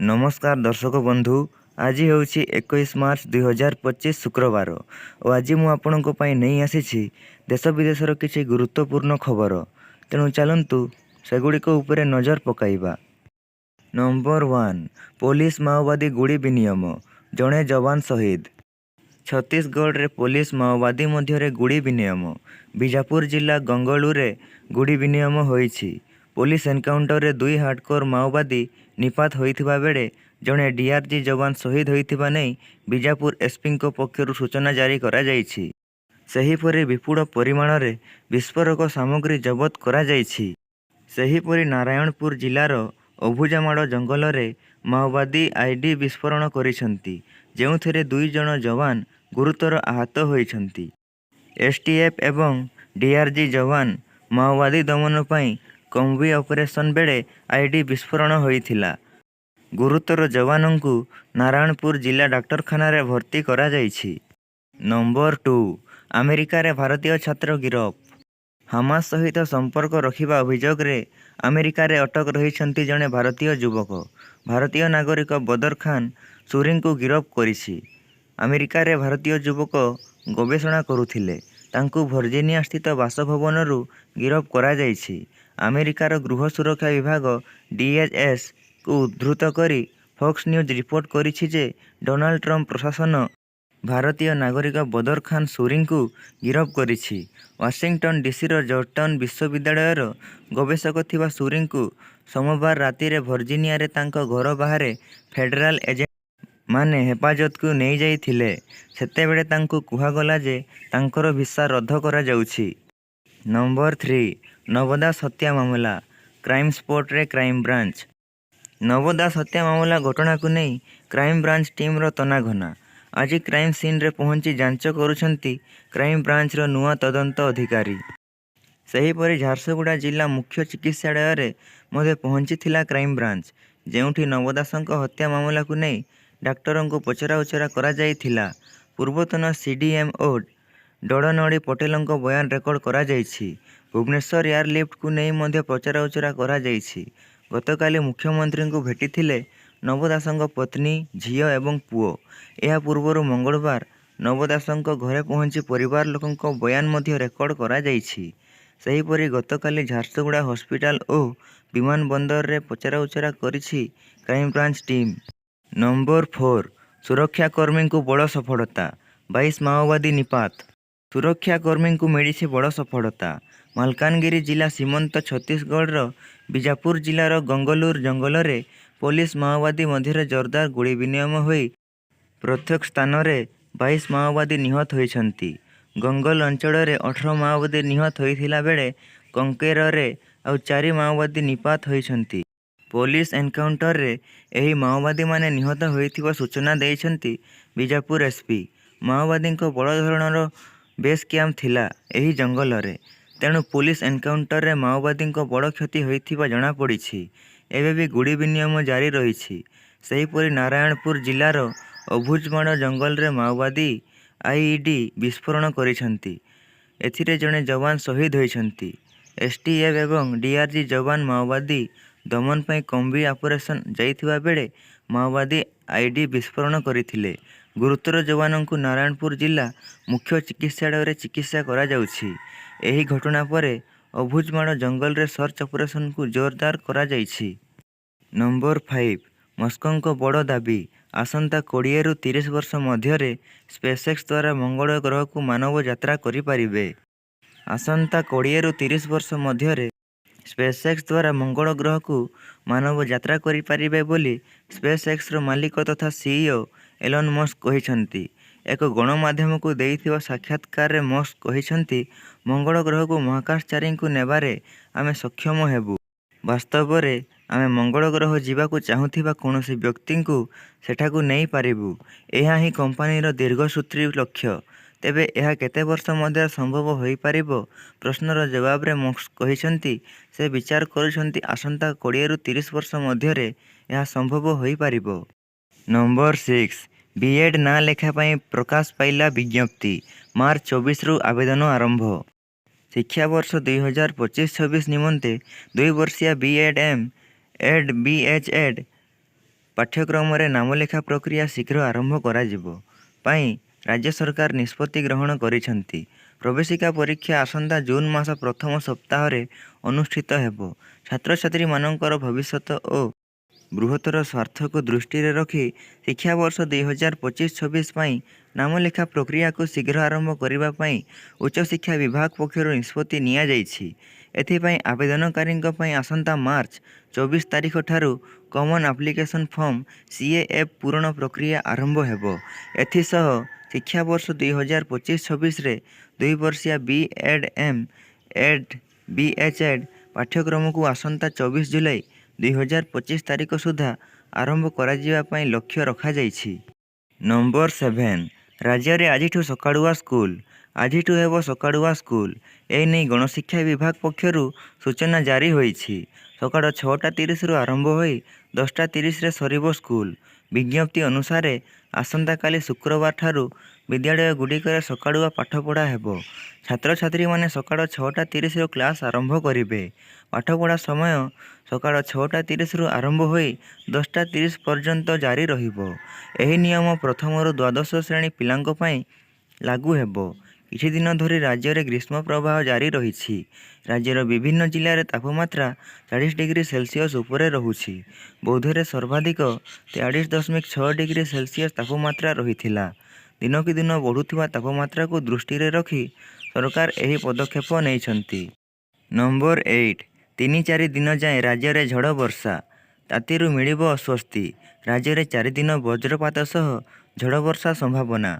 नमस्कार दर्शक बंधु। आज हूँ 21 मार्च 2025 शुक्रवार और आज मु आपण नहीं आसी देश विदेशर किसी गुरुत्वपूर्ण खबर। तेणु चलतु सेगुड़िक उपरे नजर पकाइबा। नंबर 1, पुलिस माओवादी गुड़ी विनियम, जड़े जवान शहीद। छत्तीसगढ़ रे पुलिस माओवादी मध्य गुड़ी विनियम। बीजापुर जिला गंगलुरे गुड़ी विनियम होईछि। पुलिस एनकाउंटर रे 2 हार्डकोर माओवादी निपात होइथिबा बेले जड़े डीआरजी जवान शहीद होइथिबा नहीं बीजापुर एसपी पक्षर सूचना जारी करा जाइछि। सेहीपरि विपुल परिमाण रे विस्फोरक सामग्री जबत करा जाइछि। सेहीपरि नारायणपुर जिलार अभुजामाड़ जंगल रे माओवादी आईडी विस्फोरण करिसंती, जेउथिरे 2 जन जवान गुरुतर आहत होइछंती। एसटीएफ एवं डीआरजी जवान माओवादी दमन पई कम्बी ऑपरेशन बेले आईडी विस्फोरण होइथिला। गुरुतर जवानंकु नारायणपुर जिला डाक्तरखाना रे भर्ती करा जाइछि। नंबर 2, अमेरिका रे भारतीय छात्र गिरफ। हामास सहित संपर्क रखिबा अभियोग रे अमेरिका रे अटक रहिछंती जने भारतीय युवक। भारतीय नागरिक बदर खान सूरी को गिरफ करिछि। अमेरिका रे भारतीय युवक गवेषणा करुथिले, तांकु वर्जिनिया स्थित बासभवनरू गिरफ करा जाइछि। अमेरिकार गृह सुरक्षा विभाग डीएचएस को उद्धृत करी फॉक्स न्यूज रिपोर्ट करिछि जे डोनाल्ड ट्रम्प प्रशासन भारतीय नागरिक बदर खान सूरी को गिरफ करिछि। वाशिंगटन डीसी जॉर्जटाउन विश्वविद्यालयर गवेषक थिबा सूरी को सोमवार राति रे वर्जिनिया रे तांको घर बाहर फेडरल एजेंट माने हेफाजत को नहीं जाइथिले। सेतेबेले तांको कुहागला जे तांकर भिसा रद्द करा जाउछि। नंबर 3, नवदास हत्या मामला, क्राइम स्पॉट रे क्राइम ब्रांच। नवदास हत्या मामला घटना को नहीं क्राइम ब्रांच टीम रो तनाघना। आज क्राइम सीन रे पहुंची जांच करुछंती क्राइम ब्रांच रो नुआ तदंत अधिकारी। सेहीपरि झारसुगुड़ा जिला मुख्य चिकित्सालय रे मध्य पहुंची थिला क्राइम ब्रांच, जेउठी नवदासंक हत्या मामला को नहीं डाक्टरों को पचरा उचरा करा जाइथिला। पूर्वतन सीडीएमओ डोड़नड़ी पटेलों बयान रेकर्ड करा जाइछि। भुवनेश्वर एयरलिफ्ट को नहीं मध्य पचरा उचरा करा जाइछि। गतकाली मुख्यमंत्री को भेटिथिले नवदासंक पत्नी, झियो एवं पुओ। यह पूर्वर मंगलवार नवदासंक घरे पहुंची परिवार लोकों बयान मध्य रेकर्ड करा जाइछि। सेहीपरि गतकाली झारसुगुड़ा हॉस्पिटल और विमान बंदर रे पचरा उचरा करिछि क्राइम ब्रांच टीम। नंबर 4, सुरक्षाकर्मी को बड़ सफलता, 22 माओवादी निपात। सुरक्षाकर्मी को मिली बड़ सफलता। मालकानगिरी जिला सीमंत छत्तीसगढ़ बीजापुर जिलार गंगलुर जंगल रे पुलिस माओवादी मध्य जोरदार गुड़ी विनिमय होई प्रत्येक स्थान रे 22 माओवादी निहत होइछंती। गंगल अंचल रे 18 माओवादी निहत होइथिला बेले कंकेर रे आउ 4 माओवादी निपात होइछंती। पुलिस एनकाउंटर रे एही माओवादी माने निहत होइथिबा सूचना देइछंती बीजापुर एसपी। माओवादी को बड़ धरणर बेस कैंप थिला एही जंगल रे, तेणु पुलिस एनकाउंटर रे माओवादी को बड़ क्षति होइथिबा जणा पड़िछि। एबे भी गुड़ी विनिमय जारी रहिछि। सेहीपरि नारायणपुर जिलार अभुजमाड़ जंगल रे माओवादी आईईडी विस्फोरण करिछंती। एथिरे जणे जवान शहीद होइछंती। एसटीएफ एवं डीआरजी जवान माओवादी दमन पई कम्बी ऑपरेशन जाइथिबा बेले माओवादी आईडी विस्फोरण करिथिले। गुरुतर जवानों को नारायणपुर जिला मुख्य चिकित्सालय रे चिकित्सा करा जाउछि। एही घटना परे अभुजमाड़ जंगल रे सर्च ऑपरेशन को जोरदार करा जाइछि। नंबर 5, मस्को को बड़ दाबी, आसंता 20 रु 30 वर्ष मध्य स्पेसएक्स द्वारा मंगल ग्रह को मानव यात्रा करि परिबे। आसंता 20 रु 30 वर्ष मध्य स्पेसएक्स द्वारा मंगल ग्रह को मानव यात्रा करि परिबे बोली स्पेसएक्स रो मालिक तथा सीईओ एलन मस्क कहिछंती। एक गणमाध्यम को देइथिबा साक्षात्कार रे मस्क कहिछंती, मंगल ग्रह को महाकाशचारी को नेबारे आमे सक्षम हेबु। वास्तव रे आमे मंगल ग्रह जीवाकू चाहूथिबा कौनसी व्यक्ति को सेठाकू नहीं पारिबु। एहा ही कंपनीर दीर्घसूत्री लक्ष्य। तेबे यह केते वर्ष मध्य संभव होई पारिबो? प्रश्नर जवाब रे मस्क कहिसंती से विचार करुछंती आसंता 20 रु 30 वर्ष मध्य यह संभव होई पारिबो। नंबर 6, बीएड ना लेखा पई प्रकाश पाइला विज्ञप्ति, मार्च 24 रु आवेदन आरंभ। शिक्षा वर्ष 2025-26 निमंते 2 वर्षीय बीएड एम एड बीएचएड ପାଠ୍ୟକ୍ରମରେ ନାମଲେଖା ପ୍ରକ୍ରିୟା ଶୀଘ୍ର ଆରମ୍ଭ କରାଯିବ ପାଇଁ ରାଜ୍ୟ ସରକାର ନିଷ୍ପତ୍ତି ଗ୍ରହଣ କରିଛନ୍ତି। ପ୍ରବେଶିକା ପରୀକ୍ଷା ଆସନ୍ତା ଜୁନ୍ ମାସ ପ୍ରଥମ ସପ୍ତାହରେ ଅନୁଷ୍ଠିତ ହେବ। ଛାତ୍ରଛାତ୍ରୀମାନଙ୍କର ଭବିଷ୍ୟତ ଓ ବୃହତ୍ତର ସ୍ୱାର୍ଥକୁ ଦୃଷ୍ଟିରେ ରଖି ଶିକ୍ଷାବର୍ଷ 2025-26 ପାଇଁ ନାମଲେଖା ପ୍ରକ୍ରିୟାକୁ ଶୀଘ୍ର ଆରମ୍ଭ କରିବା ପାଇଁ ଉଚ୍ଚଶିକ୍ଷା ବିଭାଗ ପକ୍ଷରୁ ନିଷ୍ପତ୍ତି ନିଆଯାଇଛି। ଏଥିପାଇଁ ଆବେଦନକାରୀଙ୍କ ପାଇଁ ଆସନ୍ତା ମାର୍ଚ୍ଚ 24 ତାରିଖ ଠାରୁ କମନ ଆପ୍ଲିକେସନ ଫର୍ମ CAF ପୂରଣ ପ୍ରକ୍ରିୟା ଆରମ୍ଭ ହେବ। ଏଥିସହ ଶିକ୍ଷାବର୍ଷ 2025-26ରେ 2 ବର୍ଷିଆ B.Ed.M. ଏଡ୍ B.Ed ପାଠ୍ୟକ୍ରମକୁ ଆସନ୍ତା 24 ଜୁଲାଇ 2025 ତାରିଖ ସୁଦ୍ଧା ଆରମ୍ଭ କରାଯିବା ପାଇଁ ଲକ୍ଷ୍ୟ ରଖାଯାଇଛି। ନମ୍ବର 7 ରାଜ୍ୟରେ ଆଜିଠୁ ସକାଳୁଆ ସ୍କୁଲ। ଆଜିଠୁ ହେବ ସକାଳୁଆ ସ୍କୁଲ। ଏନେଇ ଗଣଶିକ୍ଷା ବିଭାଗ ପକ୍ଷରୁ ସୂଚନା ଜାରି ହୋଇଛି। ସକାଳ 6:30ରୁ ଆରମ୍ଭ ହୋଇ 10:30ରେ ସରିବ ସ୍କୁଲ। ବିଜ୍ଞପ୍ତି ଅନୁସାରେ ଆସନ୍ତାକାଲି ଶୁକ୍ରବାର ଠାରୁ ବିଦ୍ୟାଳୟଗୁଡ଼ିକରେ ସକାଳୁଆ ପାଠପଢ଼ା ହେବ। ଛାତ୍ରଛାତ୍ରୀମାନେ ସକାଳ 6:30ରୁ କ୍ଲାସ ଆରମ୍ଭ କରିବେ। ପାଠପଢ଼ା ସମୟ ସକାଳ 6:30ରୁ ଆରମ୍ଭ ହୋଇ 10:30 ପର୍ଯ୍ୟନ୍ତ ଜାରି ରହିବ। ଏହି ନିୟମ ପ୍ରଥମରୁ ଦ୍ୱାଦଶ ଶ୍ରେଣୀ ପିଲାଙ୍କ ପାଇଁ ଲାଗୁ ହେବ। କିଛି ଦିନ ଧରି ରାଜ୍ୟରେ ଗ୍ରୀଷ୍ମ ପ୍ରବାହ ଜାରି ରହିଛି। ରାଜ୍ୟର ବିଭିନ୍ନ ଜିଲ୍ଲାରେ ତାପମାତ୍ରା 40 ଡିଗ୍ରୀ ସେଲସିୟସ ଉପରେ ରହୁଛି। ବୌଦ୍ଧରେ ସର୍ବାଧିକ 43.6 ଡିଗ୍ରୀ ସେଲସିୟସ ତାପମାତ୍ରା ରହିଥିଲା। ଦିନକୁ ଦିନ ବଢ଼ୁଥିବା ତାପମାତ୍ରାକୁ ଦୃଷ୍ଟିରେ ରଖି ସରକାର ଏହି ପଦକ୍ଷେପ ନେଇଛନ୍ତି। ନମ୍ବର 8 3-4 ଦିନ ଯାଏଁ ରାଜ୍ୟରେ ଝଡ଼ ବର୍ଷା। ତାତିରୁ ମିଳିବ ଅସ୍ୱସ୍ତି। ରାଜ୍ୟରେ 4 ଦିନ ବଜ୍ରପାତ ସହ ଝଡ଼ ବର୍ଷା ସମ୍ଭାବନା।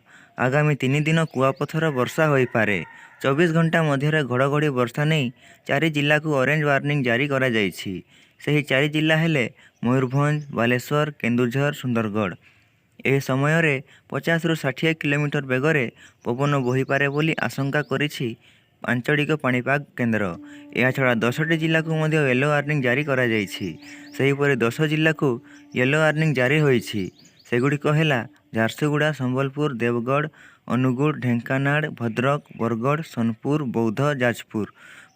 ଆଗାମୀ 3 ଦିନ କୁଆପଥର ବର୍ଷା ହୋଇପାରେ। 24 ଘଣ୍ଟା ମଧ୍ୟରେ ଘଡ଼ଘଡ଼ି ବର୍ଷା ନେଇ 4 ଜିଲ୍ଲାକୁ ଅରେଞ୍ଜ ୱାର୍ଣ୍ଣିଂ ଜାରି କରାଯାଇଛି। ସେହି 4 ଜିଲ୍ଲା ହେଲେ ମୟୂରଭଞ୍ଜ, ବାଲେଶ୍ୱର, କେନ୍ଦୁଝର, ସୁନ୍ଦରଗଡ଼। ଏହି ସମୟରେ 50ରୁ 60 କିଲୋମିଟର ବେଗରେ ପବନ ବୋହିପାରେ ବୋଲି ଆଶଙ୍କା କରିଛି ଆଞ୍ଚଳିକ ପାଣିପାଗ କେନ୍ଦ୍ର। ଏହାଛଡ଼ା 10ଟି ଜିଲ୍ଲାକୁ ମଧ୍ୟ ୟେଲୋ ୱାର୍ଣ୍ଣିଂ ଜାରି କରାଯାଇଛି। ସେହିପରି 10 ଜିଲ୍ଲାକୁ ୟେଲୋ ୱାର୍ଣ୍ଣିଂ ଜାରି ହୋଇଛି। ସେଗୁଡ଼ିକ ହେଲା ଝାରସୁଗୁଡ଼ା, ସମ୍ବଲପୁର, ଦେବଗଡ଼, ଅନୁଗୁଳ, ଢେଙ୍କାନାଳ, ଭଦ୍ରକ, ବରଗଡ଼, ସୋନପୁର, ବୌଦ୍ଧ, ଯାଜପୁର।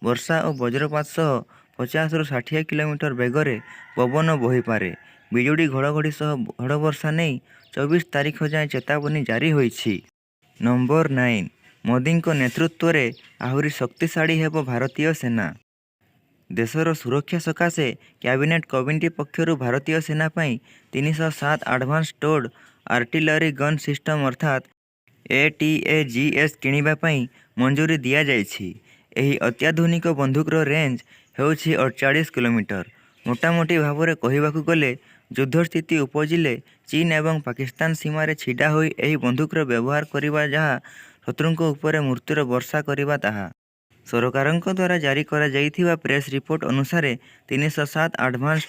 ବର୍ଷା ଓ ବଜ୍ରପାତ ସହ 50ରୁ 60 କିଲୋମିଟର ବେଗରେ ପବନ ବୋହିପାରେ। ବିଜୁଳି ଘଡ଼ଘଡ଼ି ସହ ଝଡ଼ ବର୍ଷା ନେଇ 24 ତାରିଖ ଯାଏଁ ଚେତାବନୀ ଜାରି ହୋଇଛି। ନମ୍ବର 9 ମୋଦିଙ୍କ ନେତୃତ୍ୱରେ ଆହୁରି ଶକ୍ତିଶାଳୀ ହେବ ଭାରତୀୟ ସେନା। ଦେଶର ସୁରକ୍ଷା ସକାଶେ କ୍ୟାବିନେଟ୍ କମିଟି ପକ୍ଷରୁ ଭାରତୀୟ ସେନା ପାଇଁ 307 advance Todd artillery gun system ଅର୍ଥାତ୍ ATAGS କିଣିବା ପାଇଁ ମଞ୍ଜୁରୀ ଦିଆଯାଇଛି। ଏହି ଅତ୍ୟାଧୁନିକ ବନ୍ଧୁକର ରେଞ୍ଜ ହେଉଛି 48 କିଲୋମିଟର। ମୋଟାମୋଟି ଭାବରେ କହିବାକୁ ଗଲେ ଯୁଦ୍ଧସ୍ଥିତି ଉପଜିଲେ ଚୀନ ଏବଂ ପାକିସ୍ତାନ ସୀମାରେ ଛିଡ଼ା ହୋଇ ଏହି ବନ୍ଧୁକର ବ୍ୟବହାର କରିବା ଯାହା ଶତ୍ରୁଙ୍କ ଉପରେ ମୃତ୍ୟୁର ବର୍ଷା କରିବା ତାହା। ସରକାରଙ୍କ ଦ୍ୱାରା ଜାରି କରାଯାଇଥିବା ପ୍ରେସ୍ ରିପୋର୍ଟ ଅନୁସାରେ 307 ଆଡଭାନ୍ସ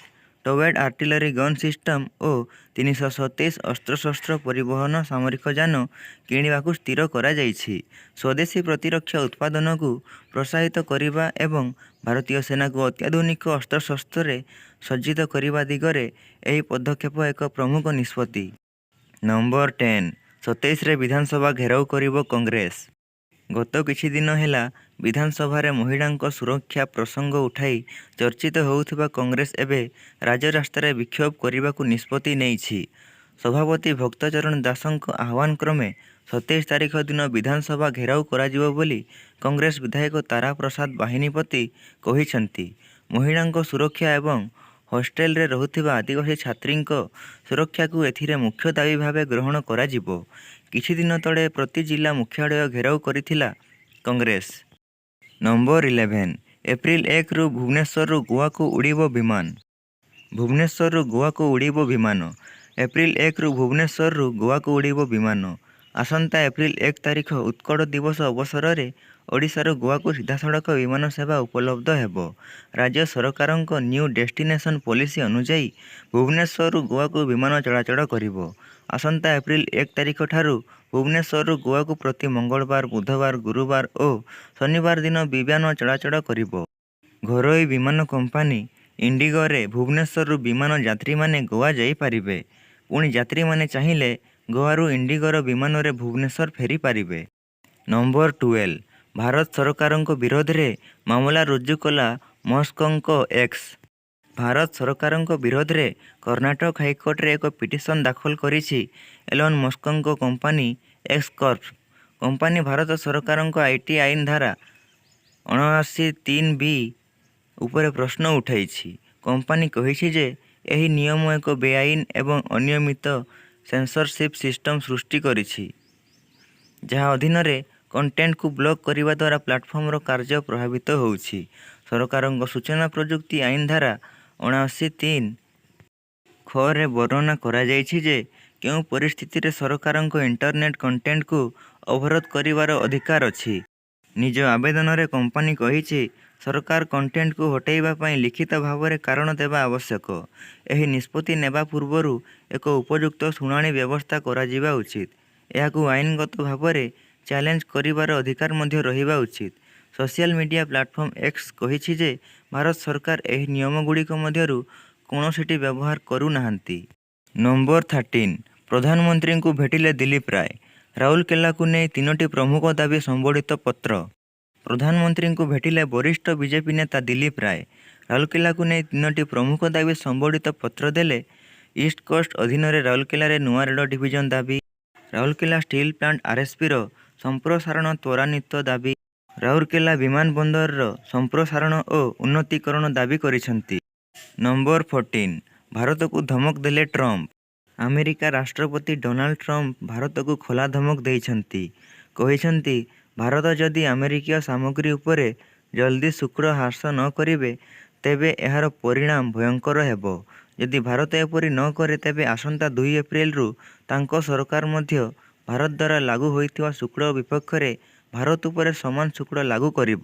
ଟୋଏଡ୍ ଆର୍ଟିଲରୀ ଗନ୍ ସିଷ୍ଟମ ଓ 327 ଅସ୍ତ୍ରଶସ୍ତ୍ର ପରିବହନ ସାମରିକ ଯାନ କିଣିବାକୁ ସ୍ଥିର କରାଯାଇଛି। ସ୍ୱଦେଶୀ ପ୍ରତିରକ୍ଷା ଉତ୍ପାଦନକୁ ପ୍ରୋତ୍ସାହିତ କରିବା ଏବଂ ଭାରତୀୟ ସେନାକୁ ଅତ୍ୟାଧୁନିକ ଅସ୍ତ୍ରଶସ୍ତ୍ରରେ ସଜ୍ଜିତ କରିବା ଦିଗରେ ଏହି ପଦକ୍ଷେପ ଏକ ପ୍ରମୁଖ ନିଷ୍ପତ୍ତି। ନମ୍ବର 10 27ରେ ବିଧାନସଭା ଘେରାଉ କରିବ କଂଗ୍ରେସ। ଗତ କିଛି ଦିନ ହେଲା ବିଧାନସଭାରେ ମହିଳାଙ୍କ ସୁରକ୍ଷା ପ୍ରସଙ୍ଗ ଉଠାଇ ଚର୍ଚ୍ଚିତ ହେଉଥିବା କଂଗ୍ରେସ ଏବେ ରାଜରାସ୍ତାରେ ବିକ୍ଷୋଭ କରିବାକୁ ନିଷ୍ପତ୍ତି ନେଇଛି। ସଭାପତି ଭକ୍ତଚରଣ ଦାସଙ୍କ ଆହ୍ୱାନ କ୍ରମେ 27 ତାରିଖ ଦିନ ବିଧାନସଭା ଘେରାଉ କରାଯିବ ବୋଲି କଂଗ୍ରେସ ବିଧାୟକ ତାରା ପ୍ରସାଦ ବାହିନୀପତି କହିଛନ୍ତି। ମହିଳାଙ୍କ ସୁରକ୍ଷା ଏବଂ ହଷ୍ଟେଲରେ ରହୁଥିବା ଆଦିବାସୀ ଛାତ୍ରୀଙ୍କ ସୁରକ୍ଷାକୁ ଏଥିରେ ମୁଖ୍ୟ ଦାବି ଭାବେ ଗ୍ରହଣ କରାଯିବ। କିଛି ଦିନ ତଳେ ପ୍ରତି ଜିଲ୍ଲା ମୁଖ୍ୟାଳୟ ଘେରାଉ କରିଥିଲା କଂଗ୍ରେସ। ନମ୍ବର 11 ଏପ୍ରିଲ 1ରୁ ଭୁବନେଶ୍ୱରରୁ ଗୋଆକୁ ଉଡ଼ିବ ବିମାନ। ଭୁବନେଶ୍ୱରରୁ ଗୋଆକୁ ଉଡ଼ିବ ବିମାନ। ଏପ୍ରିଲ 1ରୁ ଭୁବନେଶ୍ୱରରୁ ଗୋଆକୁ ଉଡ଼ିବ ବିମାନ। ଆସନ୍ତା ଏପ୍ରିଲ 1 ତାରିଖ ଉତ୍କଳ ଦିବସ ଅବସରରେ ଓଡ଼ିଶାରୁ ଗୋଆକୁ ସିଧାସଳଖ ବିମାନ ସେବା ଉପଲବ୍ଧ ହେବ। ରାଜ୍ୟ ସରକାରଙ୍କ ନ୍ୟୁ ଡେଷ୍ଟିନେସନ ପଲିସି ଅନୁଯାୟୀ ଭୁବନେଶ୍ୱରରୁ ଗୋଆକୁ ବିମାନ ଚଳାଚଳ କରିବ। ଆସନ୍ତା ଏପ୍ରିଲ 1 ତାରିଖ ଠାରୁ ଭୁବନେଶ୍ୱରରୁ ଗୋଆକୁ ପ୍ରତି ମଙ୍ଗଳବାର, ବୁଧବାର, ଗୁରୁବାର ଓ ଶନିବାର ଦିନ ବିମାନ ଚଳାଚଳ କରିବ। ଘରୋଇ ବିମାନ କମ୍ପାନୀ ଇଣ୍ଡିଗୋରେ ଭୁବନେଶ୍ୱରରୁ ବିମାନ ଯାତ୍ରୀମାନେ ଗୋଆ ଯାଇପାରିବେ। ପୁଣି ଯାତ୍ରୀମାନେ ଚାହିଁଲେ ଗୋଆରୁ ଇଣ୍ଡିଗୋର ବିମାନରେ ଭୁବନେଶ୍ୱର ଫେରିପାରିବେ। ନମ୍ବର 12 ଭାରତ ସରକାରଙ୍କ ବିରୋଧରେ ମାମଲା ରୁଜୁ କଲା ମସ୍କୋଙ୍କ ଏକ୍ସ ଭାରତ ସରକାରଙ୍କ ବିରୋଧରେ କର୍ଣ୍ଣାଟକ ହାଇକୋର୍ଟରେ ଏକ ପିଟିସନ୍ ଦାଖଲ କରିଛି ଏଲନ୍ ମସ୍କଙ୍କ company X crop. Company Bharat ସରକାରଙ୍କ ଆଇଟି ଆଇନ ଧାରା 79(3)(b) ଉପରେ ପ୍ରଶ୍ନ ଉଠାଇଛି। କମ୍ପାନୀ କହିଛି ଯେ ଏହି ନିୟମ ଏକ ବେଆଇନ ଏବଂ ଅନିୟମିତ ସେନ୍ସରସିପ୍ ସିଷ୍ଟମ ସୃଷ୍ଟି କରିଛି, ଯାହା ଅଧୀନରେ କଣ୍ଟେଣ୍ଟକୁ ବ୍ଲକ୍ କରିବା ଦ୍ୱାରା ପ୍ଲାଟଫର୍ମର କାର୍ଯ୍ୟ ପ୍ରଭାବିତ ହେଉଛି। ସରକାରଙ୍କ ସୂଚନା ପ୍ରଯୁକ୍ତି ଆଇନ ଧାରା 79(3)(ଖ)ରେ ବର୍ଣ୍ଣନା କରାଯାଇଛି ଯେ କେଉଁ ପରିସ୍ଥିତିରେ ସରକାରଙ୍କ ଇଣ୍ଟରନେଟ୍ କଣ୍ଟେଣ୍ଟକୁ ଅବରୋଧ କରିବାର ଅଧିକାର ଅଛି। ନିଜ ଆବେଦନରେ କମ୍ପାନୀ କହିଛି, ସରକାର କଣ୍ଟେଣ୍ଟକୁ ହଟାଇବା ପାଇଁ ଲିଖିତ ଭାବରେ କାରଣ ଦେବା ଆବଶ୍ୟକ। ଏହି ନିଷ୍ପତ୍ତି ନେବା ପୂର୍ବରୁ ଏକ ଉପଯୁକ୍ତ ଶୁଣାଣି ବ୍ୟବସ୍ଥା କରାଯିବା ଉଚିତ। ଏହାକୁ ଆଇନଗତ ଭାବରେ ଚ୍ୟାଲେଞ୍ଜ କରିବାର ଅଧିକାର ମଧ୍ୟ ରହିବା ଉଚିତ। ସୋସିଆଲ ମିଡିଆ ପ୍ଲାଟଫର୍ମ ଏକ୍ସ କହିଛି ଯେ ଭାରତ ସରକାର ଏହି ନିୟମଗୁଡ଼ିକ ମଧ୍ୟରୁ କୌଣସିଟି ବ୍ୟବହାର କରୁନାହାନ୍ତି। ନମ୍ବର 13 ପ୍ରଧାନମନ୍ତ୍ରୀଙ୍କୁ ଭେଟିଲେ ଦିଲ୍ଲୀପ ରାୟ। ରାଉରକେଲାକୁ ନେଇ 3ଟି ପ୍ରମୁଖ ଦାବି ସମ୍ବଳିତ ପତ୍ର। ପ୍ରଧାନମନ୍ତ୍ରୀଙ୍କୁ ଭେଟିଲେ ବରିଷ୍ଠ ବିଜେପି ନେତା ଦିଲ୍ଲୀପ ରାୟ। ରାଉରକେଲାକୁ ନେଇ 3ଟି ପ୍ରମୁଖ ଦାବି ସମ୍ବଳିତ ପତ୍ର ଦେଲେ। ଇଷ୍ଟ କୋଷ୍ଟ ଅଧୀନରେ ରାଉରକେଲାରେ ନୂଆ ରେଳ ଡିଭିଜନ ଦାବି, ରାଉରକେଲା ଷ୍ଟିଲ୍ ପ୍ଲାଣ୍ଟ ଆର୍ଏସ୍ପିର ସମ୍ପ୍ରସାରଣ ତ୍ୱରାନ୍ୱିତ ଦାବି, ରାଉରକେଲା ବିମାନ ବନ୍ଦରର ସମ୍ପ୍ରସାରଣ ଓ ଉନ୍ନତୀକରଣ ଦାବି କରିଛନ୍ତି। ନମ୍ବର 14 ଭାରତକୁ ଧମକ ଦେଲେ ଟ୍ରମ୍ପ। ଆମେରିକା ରାଷ୍ଟ୍ରପତି ଡୋନାଲ୍ଡ ଟ୍ରମ୍ପ ଭାରତକୁ ଖୋଲା ଧମକ ଦେଇଛନ୍ତି। କହିଛନ୍ତି, ଭାରତ ଯଦି ଆମେରିକୀୟ ସାମଗ୍ରୀ ଉପରେ ଜଲଦି ଶୁଳ୍କ ହ୍ରାସ ନ କରିବେ, ତେବେ ଏହାର ପରିଣାମ ଭୟଙ୍କର ହେବ। ଯଦି ଭାରତ ଏପରି ନ କରେ ତେବେ ଆସନ୍ତା 2 ଏପ୍ରିଲରୁ ତାଙ୍କ ସରକାର ମଧ୍ୟ ଭାରତ ଦ୍ୱାରା ଲାଗୁ ହୋଇଥିବା ଶୁଳ୍କ ବିପକ୍ଷରେ ଭାରତ ଉପରେ ସମାନ ଶୁଳ୍କ ଲାଗୁ କରିବ।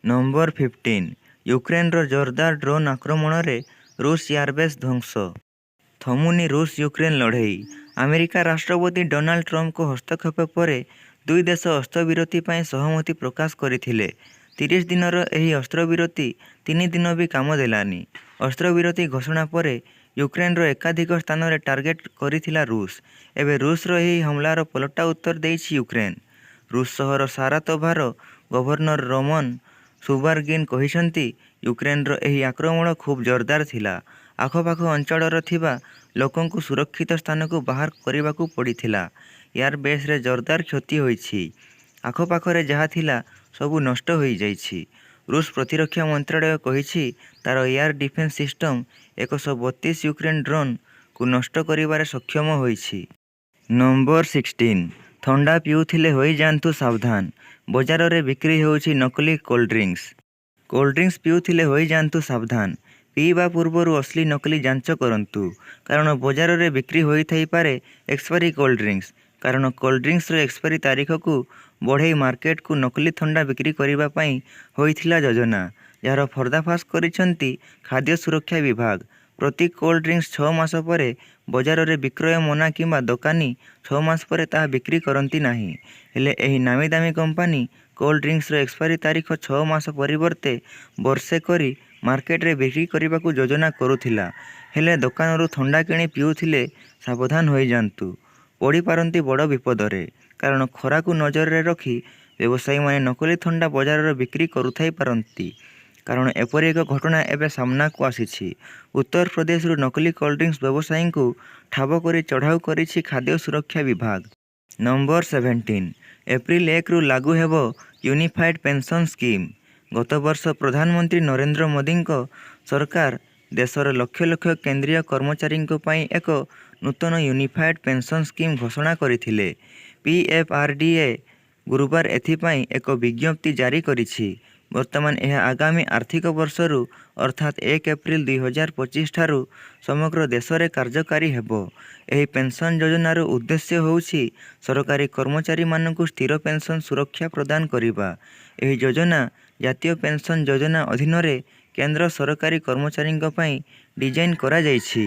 ନମ୍ବର 15 ୟୁକ୍ରେନର ଜୋରଦାର ଡ୍ରୋନ୍ ଆକ୍ରମଣରେ ରୁଷ ଏୟାରବେସ୍ ଧ୍ୱଂସ। ଥମୁନି ରୁଷ ୟୁକ୍ରେନ ଲଢ଼େଇ। ଆମେରିକା ରାଷ୍ଟ୍ରପତି ଡୋନାଲ୍ଡ ଟ୍ରମ୍ପଙ୍କ ହସ୍ତକ୍ଷେପ ପରେ ଦୁଇ ଦେଶ ଅସ୍ତ୍ରବିରତି ପାଇଁ ସହମତି ପ୍ରକାଶ କରିଥିଲେ। 30 ଦିନର ଏହି ଅସ୍ତ୍ରବିରତି 3 ଦିନ ବି କାମ ଦେଲାନି। ଅସ୍ତ୍ରବିରତି ଘୋଷଣା ପରେ ୟୁକ୍ରେନର ଏକାଧିକ ସ୍ଥାନରେ ଟାର୍ଗେଟ କରିଥିଲା ରୁଷ। ଏବେ ରୁଷର ଏହି ହମଲାର ପଲଟା ଉତ୍ତର ଦେଇଛି ୟୁକ୍ରେନ। ରୁଷ ସହର ସାରାତୋଭାର ଗଭର୍ଣ୍ଣର ରୋମନ ସୁବାର୍ଗିନ୍ କହିଛନ୍ତି, ୟୁକ୍ରେନର ଏହି ଆକ୍ରମଣ ଖୁବ୍ ଜୋରଦାର ଥିଲା। ଆଖପାଖ ଅଞ୍ଚଳର ଥିବା ଲୋକଙ୍କୁ ସୁରକ୍ଷିତ ସ୍ଥାନକୁ ବାହାର କରିବାକୁ ପଡ଼ିଥିଲା। ଏୟାରବେସ୍ରେ ଜୋରଦାର କ୍ଷତି ହୋଇଛି। ଆଖପାଖରେ ଯାହା ଥିଲା ସବୁ ନଷ୍ଟ ହୋଇଯାଇଛି। ରୁଷ ପ୍ରତିରକ୍ଷା ମନ୍ତ୍ରଣାଳୟ କହିଛି, ତାର ଏୟାର ଡିଫେନ୍ସ ସିଷ୍ଟମ 132 ୟୁକ୍ରେନ ଡ୍ରୋନ୍କୁ ନଷ୍ଟ କରିବାରେ ସକ୍ଷମ ହୋଇଛି। ନମ୍ବର 16 ଥଣ୍ଡା ପିଉଥିଲେ ହୋଇଯାଆନ୍ତୁ ସାବଧାନ। ବଜାରରେ ବିକ୍ରି ହେଉଛି ନକଲି କୋଲ୍ଡଡ୍ରିଙ୍କ୍ସ। କୋଲ୍ଡଡ୍ରିଙ୍କ୍ସ ପିଉଥିଲେ ହୋଇଯାଆନ୍ତୁ ସାବଧାନ। ପିଇବା ପୂର୍ବରୁ ଅସଲି ନକଲି ଯାଞ୍ଚ କରନ୍ତୁ। କାରଣ ବଜାରରେ ବିକ୍ରି ହୋଇଥାଇପାରେ ଏକ୍ସପାରି କୋଲ୍ଡଡ୍ରିଙ୍କ୍ସ। କାରଣ କୋଲ୍ଡଡ୍ରିଙ୍କ୍ସର ଏକ୍ସପାରି ତାରିଖକୁ ବଢ଼େଇ ମାର୍କେଟକୁ ନକଲି ଥଣ୍ଡା ବିକ୍ରି କରିବା ପାଇଁ ହୋଇଥିଲା ଯୋଜନା, ଯାହାର ପର୍ଦ୍ଦାଫାଶ କରିଛନ୍ତି ଖାଦ୍ୟ ସୁରକ୍ଷା ବିଭାଗ। ପ୍ରତି କୋଲ୍ଡଡ୍ରିଙ୍କ୍ସ 6 ମାସ ପରେ ବଜାରରେ ବିକ୍ରୟ ମନା କିମ୍ବା ଦୋକାନୀ 6 ମାସ ପରେ ତାହା ବିକ୍ରି କରନ୍ତି ନାହିଁ। ହେଲେ ଏହି ନାମୀଦାମୀ କମ୍ପାନୀ କୋଲ୍ଡଡ୍ରିଙ୍କ୍ସର ଏକ୍ସପାରି ତାରିଖ 6 ମାସ ପରିବର୍ତ୍ତେ ବର୍ଷେ କରି ମାର୍କେଟରେ ବିକ୍ରି କରିବାକୁ ଯୋଜନା କରୁଥିଲା। ହେଲେ ଦୋକାନରୁ ଥଣ୍ଡା କିଣି ପିଉଥିଲେ ସାବଧାନ ହୋଇଯାନ୍ତୁ। ପଡ଼ିପାରନ୍ତି ବଡ଼ ବିପଦରେ। କାରଣ ଖରାକୁ ନଜରରେ ରଖି ବ୍ୟବସାୟୀମାନେ ନକଲି ଥଣ୍ଡା ବଜାରରେ ବିକ୍ରି କରୁଥାଇପାରନ୍ତି। କାରଣ ଏପରି ଏକ ଘଟଣା ଏବେ ସାମ୍ନାକୁ ଆସିଛି। ଉତ୍ତରପ୍ରଦେଶରୁ ନକଲି କୋଲ୍ଡଡ୍ରିଙ୍କ୍ସ ବ୍ୟବସାୟୀଙ୍କୁ ଠାବ କରି ଚଢ଼ାଉ କରିଛି ଖାଦ୍ୟ ସୁରକ୍ଷା ବିଭାଗ। ନମ୍ବର 17 ଏପ୍ରିଲ 1ରୁ ଲାଗୁ ହେବ ୟୁନିଫାଏଡ୍ ପେନ୍ସନ ସ୍କିମ୍। ଗତବର୍ଷ ପ୍ରଧାନମନ୍ତ୍ରୀ ନରେନ୍ଦ୍ର ମୋଦିଙ୍କ ସରକାର ଦେଶର ଲକ୍ଷ ଲକ୍ଷ କେନ୍ଦ୍ରୀୟ କର୍ମଚାରୀଙ୍କ ପାଇଁ ଏକ ନୂତନ ୟୁନିଫାଏଡ୍ ପେନ୍ସନ ସ୍କିମ୍ ଘୋଷଣା କରିଥିଲେ। ପିଏଫଆରଡିଏ ଗୁରୁବାର ଏଥିପାଇଁ ଏକ ବିଜ୍ଞପ୍ତି ଜାରି କରିଛି। ବର୍ତ୍ତମାନ ଏହା ଆଗାମୀ ଆର୍ଥିକ ବର୍ଷରୁ ଅର୍ଥାତ୍ 1 ଏପ୍ରିଲ 2025 ଠାରୁ ସମଗ୍ର ଦେଶରେ କାର୍ଯ୍ୟକାରୀ ହେବ। ଏହି ପେନ୍ସନ ଯୋଜନାର ଉଦ୍ଦେଶ୍ୟ ହେଉଛି ସରକାରୀ କର୍ମଚାରୀମାନଙ୍କୁ ସ୍ଥିର ପେନ୍ସନ ସୁରକ୍ଷା ପ୍ରଦାନ କରିବା। ଏହି ଯୋଜନା ଜାତୀୟ ପେନ୍ସନ ଯୋଜନା ଅଧୀନରେ କେନ୍ଦ୍ର ସରକାରୀ କର୍ମଚାରୀଙ୍କ ପାଇଁ ଡିଜାଇନ କରାଯାଇଛି।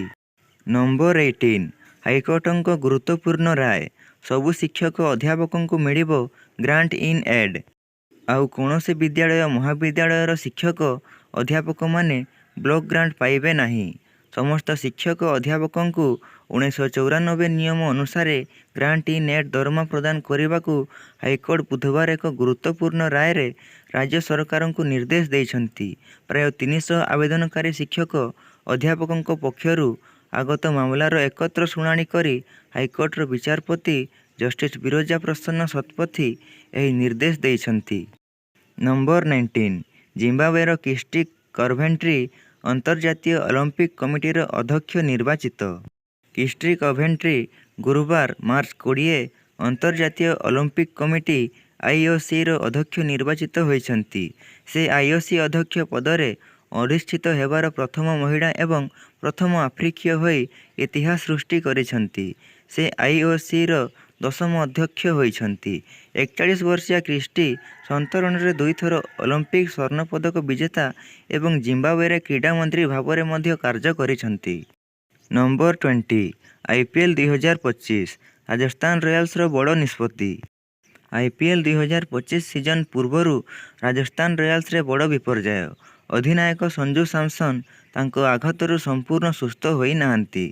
ନମ୍ବର 18 ହାଇକୋର୍ଟଙ୍କ ଗୁରୁତ୍ୱପୂର୍ଣ୍ଣ ରାୟ। ସବୁ ଶିକ୍ଷକ ଅଧ୍ୟାପକଙ୍କୁ ମିଳିବ ଗ୍ରାଣ୍ଟ ଇନ୍ ଏଡ୍। ଆଉ କୌଣସି ବିଦ୍ୟାଳୟ ମହାବିଦ୍ୟାଳୟର ଶିକ୍ଷକ ଅଧ୍ୟାପକମାନେ ବ୍ଲକ ଗ୍ରାଣ୍ଟ ପାଇବେ ନାହିଁ। ସମସ୍ତ ଶିକ୍ଷକ ଅଧ୍ୟାପକଙ୍କୁ 1994 ନିୟମ ଅନୁସାରେ ଗ୍ରାଣ୍ଟ ଇନ୍ ନେଟ୍ ଦରମା ପ୍ରଦାନ କରିବାକୁ ହାଇକୋର୍ଟ ବୁଧବାର ଏକ ଗୁରୁତ୍ୱପୂର୍ଣ୍ଣ ରାୟରେ ରାଜ୍ୟ ସରକାରଙ୍କୁ ନିର୍ଦ୍ଦେଶ ଦେଇଛନ୍ତି। ପ୍ରାୟ 300 ଆବେଦନକାରୀ ଶିକ୍ଷକ ଅଧ୍ୟାପକଙ୍କ ପକ୍ଷରୁ ଆଗତ ମାମଲାର ଏକତ୍ର ଶୁଣାଣି କରି ହାଇକୋର୍ଟର ବିଚାରପତି ଜଷ୍ଟିସ୍ ବିରଜା ପ୍ରସନ୍ନ ଶତପଥୀ ଏହି ନିର୍ଦ୍ଦେଶ ଦେଇଛନ୍ତି। ନମ୍ବର 19 ଜିମ୍ବାୱେର କ୍ରିଷ୍ଟି କଭେଣ୍ଟ୍ରି ଅନ୍ତର୍ଜାତୀୟ ଅଲିମ୍ପିକ୍ କମିଟିର ଅଧ୍ୟକ୍ଷ ନିର୍ବାଚିତ। କ୍ରିଷ୍ଟି କଭେଣ୍ଟ୍ରି ଗୁରୁବାର ମାର୍ଚ୍ଚ 20 ଅନ୍ତର୍ଜାତୀୟ ଅଲିମ୍ପିକ୍ କମିଟି IOCର ଅଧ୍ୟକ୍ଷ ନିର୍ବାଚିତ ହୋଇଛନ୍ତି। ସେ IOC ଅଧ୍ୟକ୍ଷ ପଦରେ ଅଧିଷ୍ଠିତ ହେବାର ପ୍ରଥମ ମହିଳା ଏବଂ ପ୍ରଥମ ଆଫ୍ରିକୀୟ ହୋଇ ଇତିହାସ ସୃଷ୍ଟି କରିଛନ୍ତି। ସେ IOCର 10ମ ଅଧ୍ୟକ୍ଷ ହୋଇଛନ୍ତି। 41 ବର୍ଷୀୟା କ୍ରିଷ୍ଟି ସନ୍ତରଣରେ 2 ଥର ଅଲିମ୍ପିକ୍ ସ୍ୱର୍ଣ୍ଣପଦକ ବିଜେତା ଏବଂ ଜିମ୍ବାୱେରେ କ୍ରୀଡ଼ା ମନ୍ତ୍ରୀ ଭାବରେ ମଧ୍ୟ କାର୍ଯ୍ୟ କରିଛନ୍ତି। ନମ୍ବର 20 IPL 2025 ରାଜସ୍ଥାନ ରୟାଲ୍ସର ବଡ଼ ନିଷ୍ପତ୍ତି। IPL 2025 ସିଜନ୍ ପୂର୍ବରୁ ରାଜସ୍ଥାନ ରୟାଲ୍ସରେ ବଡ଼ ବିପର୍ଯ୍ୟୟ। ଅଧିନାୟକ ସଞ୍ଜୁ ସାମସନ୍ ତାଙ୍କ ଆଘାତରୁ ସମ୍ପୂର୍ଣ୍ଣ ସୁସ୍ଥ ହୋଇନାହାନ୍ତି।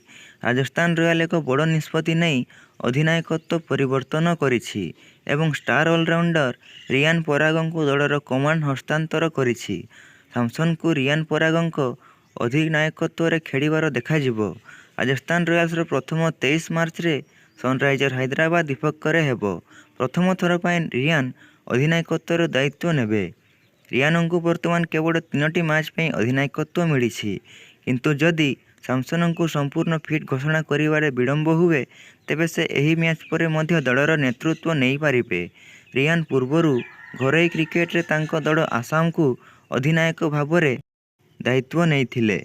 ରାଜସ୍ଥାନ ରୟାଲ୍ ଏକ ବଡ଼ ନିଷ୍ପତ୍ତି ନେଇ ଅଧିନାୟକତ୍ୱ ପରିବର୍ତ୍ତନ କରିଛି ଏବଂ ଷ୍ଟାର ଅଲରାଉଣ୍ଡର ରିଆନ୍ ପରାଗଙ୍କୁ ଦଳର କମାଣ୍ଡ ହସ୍ତାନ୍ତର କରିଛି। ସାମସନ୍ଙ୍କୁ ରିଆନ୍ ପରାଗଙ୍କ ଅଧିନାୟକତ୍ୱରେ ଖେଳିବାର ଦେଖାଯିବ। ରାଜସ୍ଥାନ ରୟାଲ୍ସର ପ୍ରଥମ 23 ମାର୍ଚ୍ଚରେ ସନରାଇଜର ହାଇଦ୍ରାବାଦ ବିପକ୍ଷରେ ହେବ। ପ୍ରଥମ ଥର ପାଇଁ ରିଆନ୍ ଅଧିନାୟକତ୍ୱର ଦାୟିତ୍ୱ ନେବେ। ରିଆନ୍ଙ୍କୁ ବର୍ତ୍ତମାନ କେବଳ 3ଟି ମ୍ୟାଚ୍ ପାଇଁ ଅଧିନାୟକତ୍ୱ ମିଳିଛି, କିନ୍ତୁ ଯଦି ସାମସନ୍ଙ୍କୁ ସମ୍ପୂର୍ଣ୍ଣ ଫିଟ୍ ଘୋଷଣା କରିବାରେ ବିଳମ୍ବ ହୁଏ, ତେବେ ସେ ଏହି ମ୍ୟାଚ୍ ପରେ ମଧ୍ୟ ଦଳର ନେତୃତ୍ୱ ନେଇପାରିବେ। ରିଆନ୍ ପୂର୍ବରୁ ଘରୋଇ କ୍ରିକେଟରେ ତାଙ୍କ ଦଳ ଆସାମକୁ ଅଧିନାୟକ ଭାବରେ ଦାୟିତ୍ୱ ନେଇଥିଲେ।